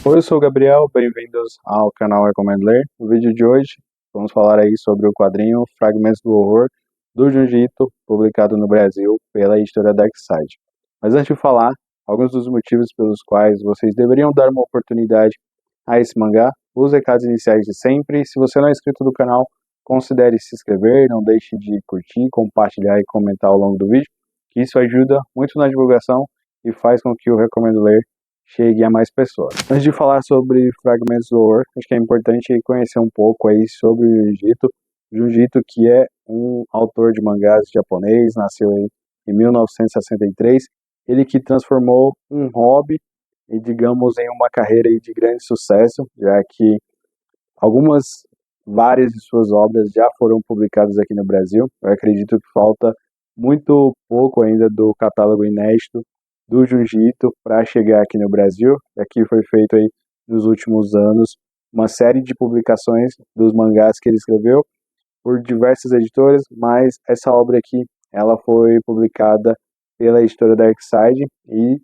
Oi, eu sou o Gabriel, bem-vindos ao canal Recomendo Ler. No vídeo de hoje, vamos falar aí sobre o quadrinho Fragmentos do Horror, do Junji Ito, publicado no Brasil pela editora Darkside. Mas antes de falar, alguns dos motivos pelos quais vocês deveriam dar uma oportunidade a esse mangá, os recados iniciais de sempre. Se você não é inscrito do canal, considere se inscrever, não deixe de curtir, compartilhar e comentar ao longo do vídeo, que isso ajuda muito na divulgação e faz com que o Recomendo Ler chegue a mais pessoas. Antes de falar sobre Fragmentos do Horror, acho que é importante conhecer um pouco aí sobre o Junji Ito. Junji Ito, que é um autor de mangás japonês, nasceu aí em 1963, ele que transformou um hobby e, digamos, em uma carreira aí de grande sucesso, já que várias de suas obras já foram publicadas aqui no Brasil. Eu acredito que falta muito pouco ainda do catálogo inédito do Junji Ito para chegar aqui no Brasil. Aqui foi feito aí nos últimos anos uma série de publicações dos mangás que ele escreveu por diversas editoras, mas essa obra aqui ela foi publicada pela editora Darkside e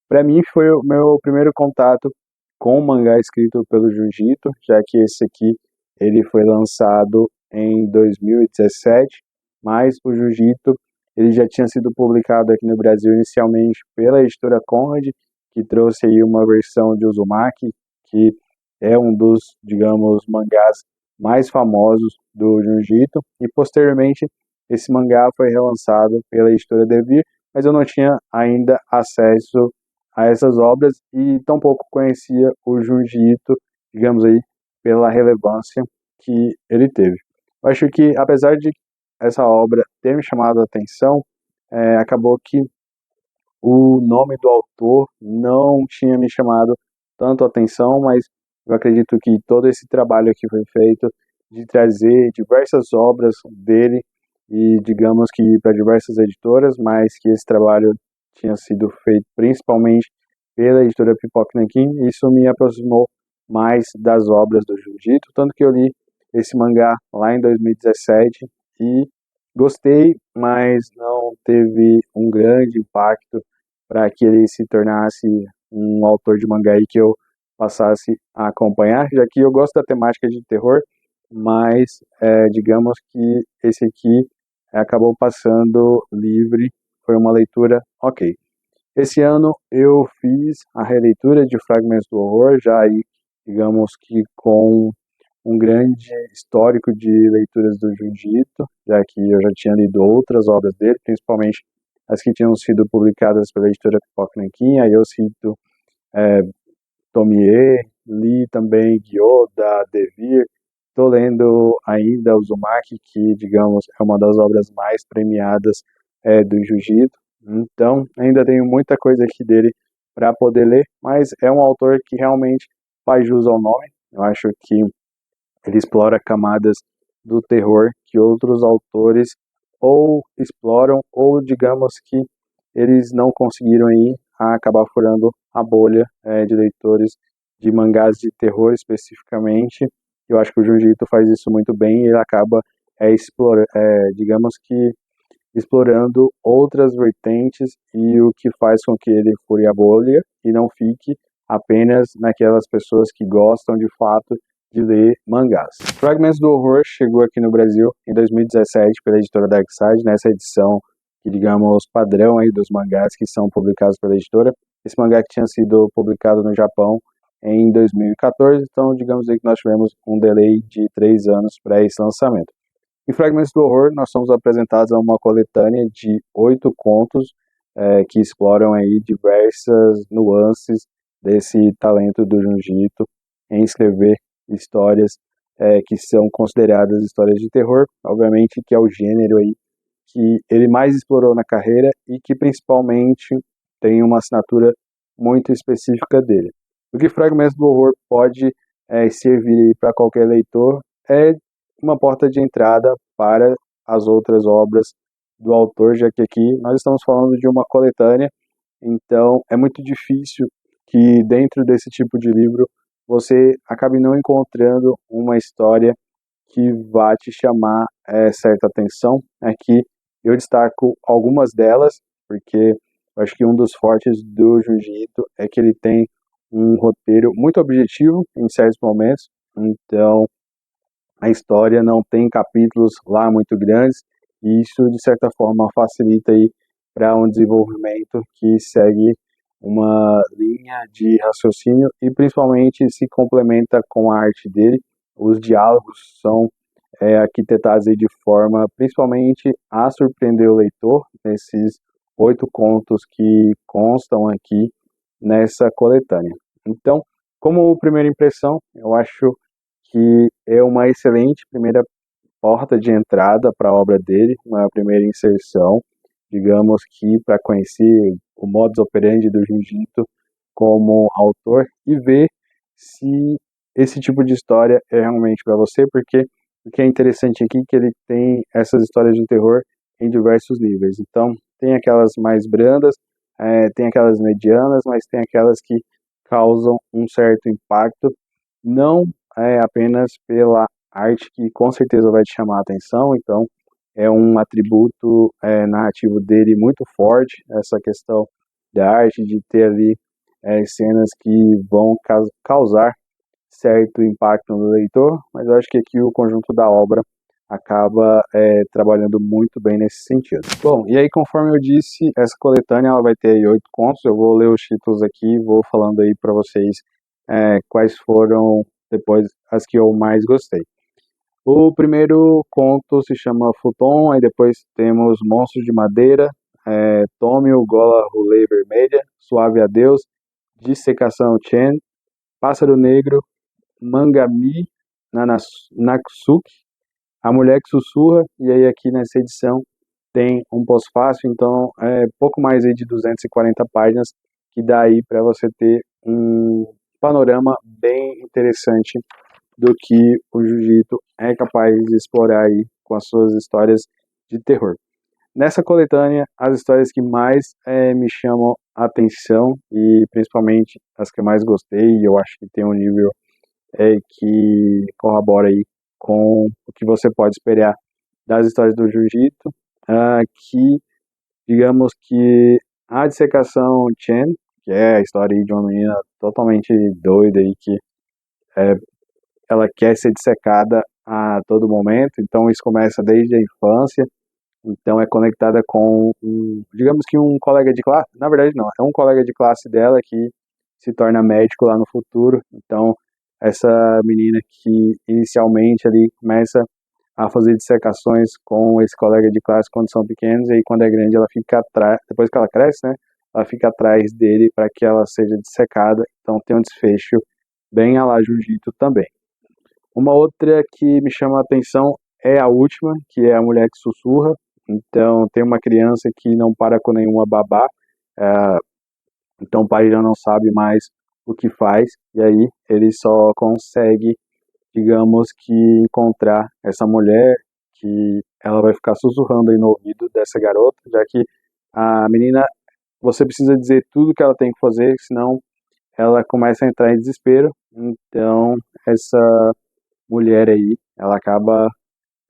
para mim foi o meu primeiro contato com o mangá escrito pelo Junji Ito, já que esse aqui ele foi lançado em 2017, mas o Junji Ito ele já tinha sido publicado aqui no Brasil inicialmente pela editora Conrad, que trouxe aí uma versão de Uzumaki, que é um dos, digamos, mangás mais famosos do Junji Ito, e posteriormente esse mangá foi relançado pela editora Devir, mas eu não tinha ainda acesso a essas obras e tampouco conhecia o Junji Ito, digamos aí, pela relevância que ele teve. Eu acho que, apesar de essa obra ter me chamado a atenção, acabou que o nome do autor não tinha me chamado tanto a atenção, mas eu acredito que todo esse trabalho que foi feito de trazer diversas obras dele e digamos que para diversas editoras, mas que esse trabalho tinha sido feito principalmente pela editora Pipoca Nankin, isso me aproximou mais das obras do Junji Ito, tanto que eu li esse mangá lá em 2017 e gostei, mas não teve um grande impacto para que ele se tornasse um autor de mangá aí que eu passasse a acompanhar, já que eu gosto da temática de terror, mas digamos que esse aqui acabou passando livre, foi uma leitura ok. Esse ano eu fiz a releitura de Fragmentos do Horror, já aí, digamos que com um grande histórico de leituras do Junji Ito, já que eu já tinha lido outras obras dele, principalmente as que tinham sido publicadas pela editora Pipoca Nankin, aí eu cito Tomie, li também Gyo, da Devir, estou lendo ainda Uzumaki, que, digamos, é uma das obras mais premiadas do Junji Ito, então ainda tenho muita coisa aqui dele para poder ler, mas é um autor que realmente faz jus ao nome. Eu acho que ele explora camadas do terror que outros autores ou exploram ou digamos que eles não conseguiram ir a acabar furando a bolha de leitores de mangás de terror especificamente. Eu acho que o Junji Ito faz isso muito bem e ele acaba digamos que explorando outras vertentes e o que faz com que ele fure a bolha e não fique apenas naquelas pessoas que gostam de fato de ler mangás. Fragmentos do Horror chegou aqui no Brasil em 2017 pela editora Darkside, nessa edição que, digamos, padrão aí dos mangás que são publicados pela editora. Esse mangá que tinha sido publicado no Japão em 2014, então digamos aí que nós tivemos um delay de 3 anos para esse lançamento. Em Fragmentos do Horror, nós somos apresentados a uma coletânea de 8 contos que exploram aí diversas nuances desse talento do Junji Ito em escrever histórias que são consideradas histórias de terror, obviamente que é o gênero aí que ele mais explorou na carreira e que principalmente tem uma assinatura muito específica dele. O que Fragmentos do Horror pode servir para qualquer leitor é uma porta de entrada para as outras obras do autor, já que aqui nós estamos falando de uma coletânea, então é muito difícil que dentro desse tipo de livro você acabe não encontrando uma história que vá te chamar certa atenção. Aqui eu destaco algumas delas, porque eu acho que um dos fortes do Junji Ito é que ele tem um roteiro muito objetivo em certos momentos, então a história não tem capítulos lá muito grandes, e isso de certa forma facilita aí para um desenvolvimento que segue uma linha de raciocínio e principalmente se complementa com a arte dele. Os diálogos são arquitetados aí de forma principalmente a surpreender o leitor nesses 8 contos que constam aqui nessa coletânea. Então, como primeira impressão, eu acho que é uma excelente primeira porta de entrada para a obra dele, uma primeira inserção, digamos que para conhecer o modus operandi do Jiu-Jitsu como autor e ver se esse tipo de história é realmente para você, porque o que é interessante aqui é que ele tem essas histórias de terror em diversos níveis. Então, tem aquelas mais brandas, tem aquelas medianas, mas tem aquelas que causam um certo impacto, não apenas pela arte que com certeza vai te chamar a atenção, então é um atributo narrativo dele muito forte, essa questão da arte, de ter ali cenas que vão causar certo impacto no leitor, mas eu acho que aqui o conjunto da obra acaba trabalhando muito bem nesse sentido. Bom, e aí conforme eu disse, essa coletânea ela vai ter aí 8 contos, eu vou ler os títulos aqui, vou falando aí para vocês quais foram depois as que eu mais gostei. O primeiro conto se chama Futon, aí depois temos Monstros de Madeira, Tome o Gola Rolê Vermelha, Suave Adeus, Dissecação Chen, Pássaro Negro, Mangami Naksuki, A Mulher que Sussurra, e aí aqui nessa edição tem um pós-fácil, então é pouco mais aí de 240 páginas, que dá aí para você ter um panorama bem interessante do que o Jiu-Jitsu é capaz de explorar aí com as suas histórias de terror. Nessa coletânea, as histórias que mais me chamam a atenção e principalmente as que eu mais gostei, e eu acho que tem um nível que corrobora aí com o que você pode esperar das histórias do Jiu-Jitsu, que digamos que a dissecação Chen, que é a história aí de uma menina totalmente doida aí que ela quer ser dissecada a todo momento, então isso começa desde a infância, então é conectada com, digamos que um colega de classe, na verdade não, é um colega de classe dela que se torna médico lá no futuro, então essa menina que inicialmente ali começa a fazer dissecações com esse colega de classe quando são pequenos, e aí quando é grande ela fica atrás, depois que ela cresce, né, ela fica atrás dele para que ela seja dissecada, então tem um desfecho bem à la jiu-jitsu também. Uma outra que me chama a atenção é a última, que é A Mulher que Sussurra. Então, tem uma criança que não para com nenhuma babá, então o pai já não sabe mais o que faz, e aí ele só consegue, digamos que, encontrar essa mulher, que ela vai ficar sussurrando aí no ouvido dessa garota, já que a menina, você precisa dizer tudo que ela tem que fazer, senão ela começa a entrar em desespero. Então, essa mulher aí, ela acaba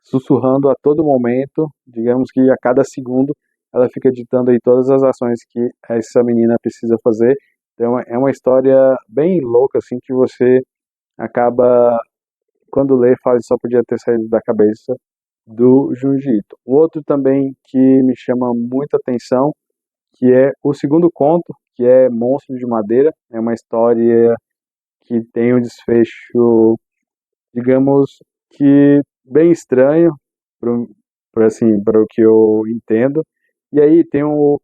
sussurrando a todo momento, digamos que a cada segundo ela fica ditando aí todas as ações que essa menina precisa fazer. Então é uma história bem louca assim que você acaba quando lê fala só podia ter saído da cabeça do Jiu-Jitsu. O outro também que me chama muita atenção, que é o segundo conto, que é Monstro de Madeira, é uma história que tem um desfecho, digamos que bem estranho, assim, para o que eu entendo. E aí tem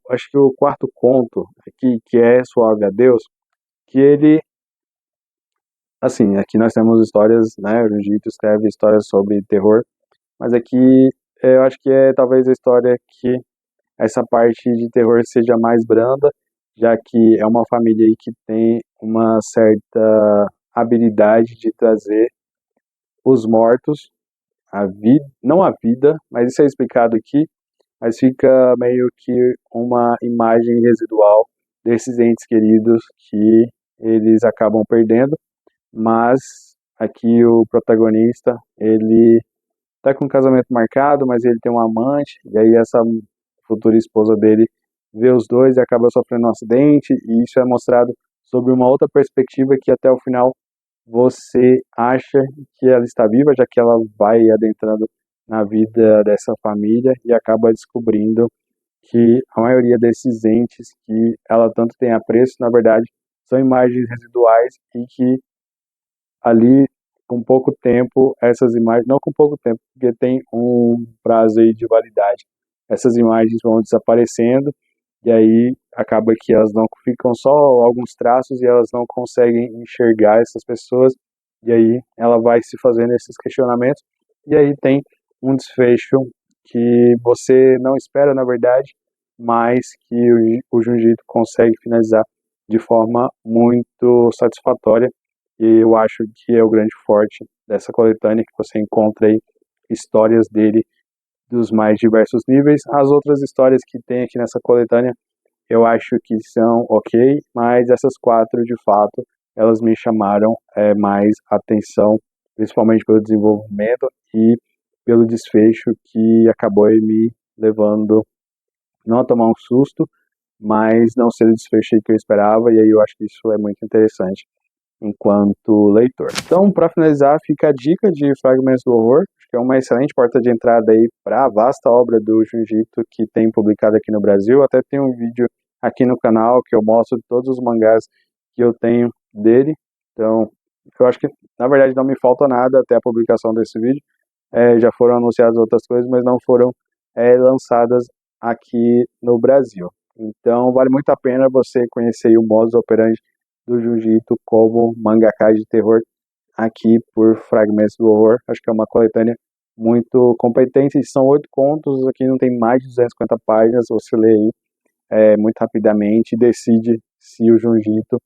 acho que o quarto conto aqui, que é Suave a Deus, que ele, assim, aqui nós temos histórias, né, o Jiu-Jitsu escreve histórias sobre terror, mas aqui eu acho que é talvez a história que essa parte de terror seja mais branda, já que é uma família aí que tem uma certa habilidade de trazer os mortos a vida, não a vida, mas isso é explicado aqui, mas fica meio que uma imagem residual desses entes queridos que eles acabam perdendo, mas aqui o protagonista, ele tá com um casamento marcado, mas ele tem um amante, e aí essa futura esposa dele vê os dois e acaba sofrendo um acidente, e isso é mostrado sobre uma outra perspectiva que até o final você acha que ela está viva, já que ela vai adentrando na vida dessa família e acaba descobrindo que a maioria desses entes que ela tanto tem apreço, na verdade, são imagens residuais e que ali, com pouco tempo, essas imagens, não com pouco tempo, porque tem um prazo aí de validade, essas imagens vão desaparecendo e aí acaba que elas não ficam só alguns traços e elas não conseguem enxergar essas pessoas e aí ela vai se fazendo esses questionamentos e aí tem um desfecho que você não espera, na verdade, mas que o Junji Ito consegue finalizar de forma muito satisfatória e eu acho que é o grande forte dessa coletânea, que você encontra aí histórias dele dos mais diversos níveis. As outras histórias que tem aqui nessa coletânea, eu acho que são ok, mas essas quatro, de fato, elas me chamaram mais atenção, principalmente pelo desenvolvimento e pelo desfecho que acabou aí me levando não a tomar um susto, mas não ser o desfecho que eu esperava, e aí eu acho que isso é muito interessante enquanto leitor. Então, para finalizar, fica a dica de Fragmentos do Horror, acho que é uma excelente porta de entrada aí para a vasta obra do Junji Ito que tem publicado aqui no Brasil. Até tem um vídeo aqui no canal que eu mostro todos os mangás que eu tenho dele. Então, eu acho que na verdade não me falta nada até a publicação desse vídeo. Já foram anunciadas outras coisas, mas não foram lançadas aqui no Brasil. Então, vale muito a pena você conhecer o modus operandi do Junji Ito como mangaka de terror aqui por Fragmentos do Horror. Acho que é uma coletânea muito competente. São 8 contos, aqui não tem mais de 250 páginas. Você lê aí muito rapidamente e decide se o Junji Ito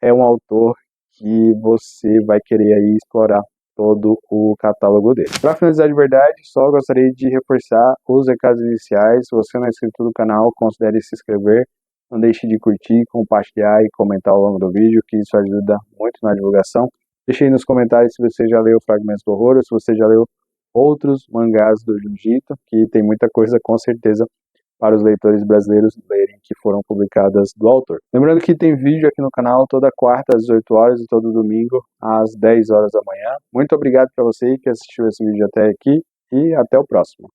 é um autor que você vai querer aí explorar todo o catálogo dele. Para finalizar de verdade, só gostaria de reforçar os recados iniciais. Se você não é inscrito no canal, considere se inscrever. Não deixe de curtir, compartilhar e comentar ao longo do vídeo, que isso ajuda muito na divulgação. Deixe aí nos comentários se você já leu Fragmentos do Horror ou se você já leu outros mangás do Junji Ito, que tem muita coisa com certeza para os leitores brasileiros lerem que foram publicadas do autor. Lembrando que tem vídeo aqui no canal toda quarta às 18 horas e todo domingo às 10 horas da manhã. Muito obrigado para você que assistiu esse vídeo até aqui e até o próximo.